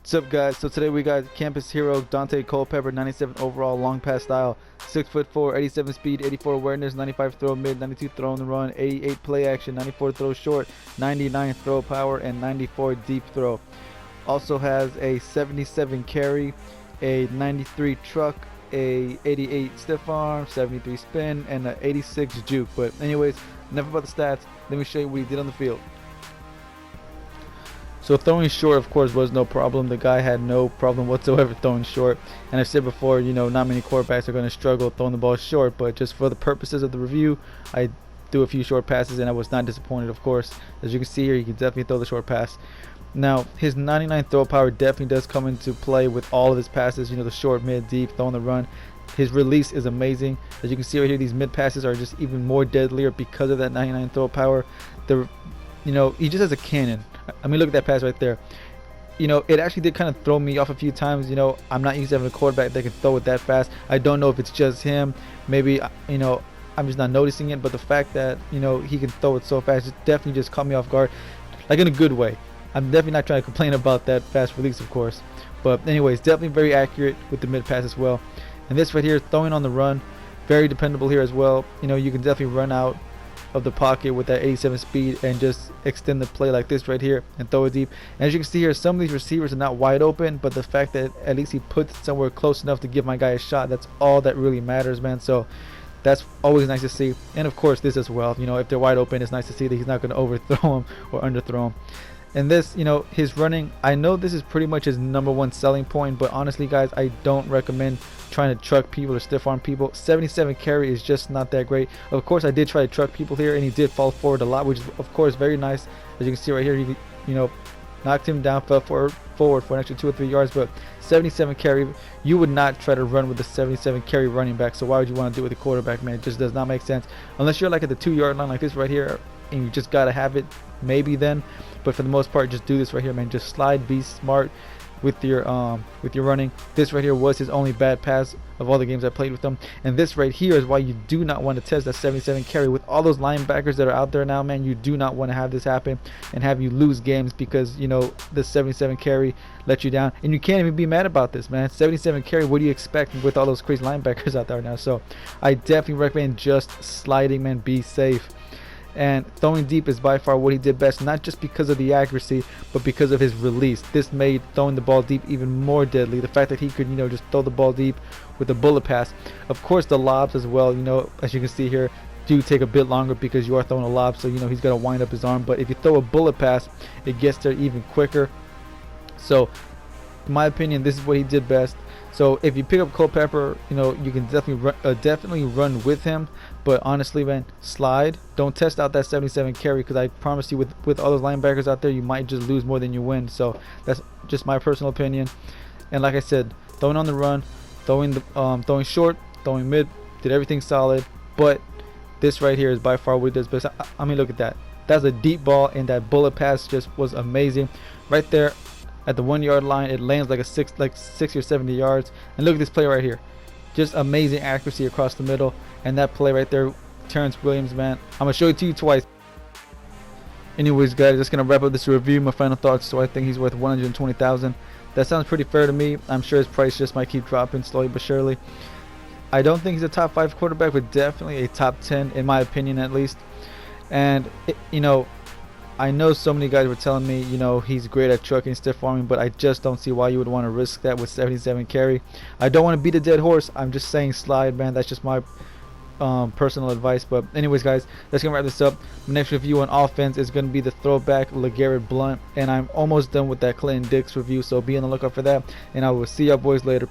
What's up, guys? So today we got campus hero Daunte Culpepper, 97 overall, long pass style, 6'4", 87 speed, 84 awareness, 95 throw mid, 92 throw on the run, 88 play action, 94 throw short, 99 throw power, and 94 deep throw. Also has a 77 carry, a 93 truck, a 88 stiff arm, 73 spin, and a 86 juke. But anyways, enough about the stats. Let me show you what he did on the field. So throwing short, of course, was no problem. The guy had no problem whatsoever throwing short. And I've said before, not many quarterbacks are going to struggle throwing the ball short. But just for the purposes of the review, I threw a few short passes, and I was not disappointed, of course. As you can see here, you can definitely throw the short pass. Now, his 99 throw power definitely does come into play with all of his passes. The short, mid, deep, throwing the run. His release is amazing. As you can see right here, these mid passes are just even more deadlier because of that 99 throw power. He just has a cannon. I mean, look at that pass right there. It actually did kind of throw me off a few times. I'm not used to having a quarterback that can throw it that fast. I don't know if it's just him. Maybe, I'm just not noticing it. But the fact that, he can throw it so fast, it definitely just caught me off guard. Like in a good way. I'm definitely not trying to complain about that fast release, of course. But anyways, definitely very accurate with the mid pass as well. And this right here, throwing on the run, very dependable here as well. You can definitely run out of the pocket with that 87 speed and just extend the play like this right here and throw it deep. And as you can see here, some of these receivers are not wide open, but the fact that at least he puts it somewhere close enough to give my guy a shot, that's all that really matters, man. So that's always nice to see. And of course this as well, if they're wide open, it's nice to see that he's not going to overthrow him or underthrow him. And this, his running, I know this is pretty much his #1 selling point, but honestly, guys, I don't recommend trying to truck people or stiff arm people. 77 carry is just not that great. Of course, I did try to truck people here, and he did fall forward a lot, which is, of course, very nice. As you can see right here, he, knocked him down, fell forward for an extra 2 or 3 yards, but 77 carry, you would not try to run with the 77 carry running back, so why would you want to do it with a quarterback, man? It just does not make sense. Unless you're like at the 2-yard line like this right here, and you just got to have it, maybe then. But for the most part, just do this right here, man. Just slide, be smart with your running. This right here was his only bad pass of all the games I played with him. And this right here is why you do not want to test that 77 carry. With all those linebackers that are out there now, man, you do not want to have this happen and have you lose games because, the 77 carry let you down. And you can't even be mad about this, man. 77 carry, what do you expect with all those crazy linebackers out there now? So I definitely recommend just sliding, man. Be safe. And throwing deep is by far what he did best, not just because of the accuracy, but because of his release. This made throwing the ball deep even more deadly. The fact that he could, just throw the ball deep with a bullet pass. Of course, the lobs as well, as you can see here, do take a bit longer because you are throwing a lob, so, he's got to wind up his arm. But if you throw a bullet pass, it gets there even quicker. So, in my opinion, this is what he did best. So if you pick up Culpepper, you can definitely run with him. But honestly, man, slide. Don't test out that 77 carry because I promise you, with all those linebackers out there, you might just lose more than you win. So that's just my personal opinion. And like I said, throwing on the run, throwing short, throwing mid, did everything solid. But this right here is by far what he does best. I mean, look at that. That's a deep ball, and that bullet pass just was amazing. Right there at the 1-yard line, it lands like 60 or 70 yards. And look at this play right here, just amazing accuracy across the middle. And that play right there, Terrence Williams, man, I'm gonna show it to you twice. Anyways, guys, just gonna wrap up this review. My final thoughts. So I think he's worth 120,000. That sounds pretty fair to me. I'm sure his price just might keep dropping slowly but surely. I don't think he's a top 5 quarterback, but definitely a top 10 in my opinion, at least. And I know so many guys were telling me, he's great at trucking, stiff arming, but I just don't see why you would want to risk that with 77 carry. I don't want to beat a dead horse. I'm just saying slide, man. That's just my personal advice. But anyways, guys, that's gonna wrap this up. My next review on offense is gonna be the throwback LeGarrette Blount, and I'm almost done with that Clinton Dix review, so be on the lookout for that. And I will see y'all boys later.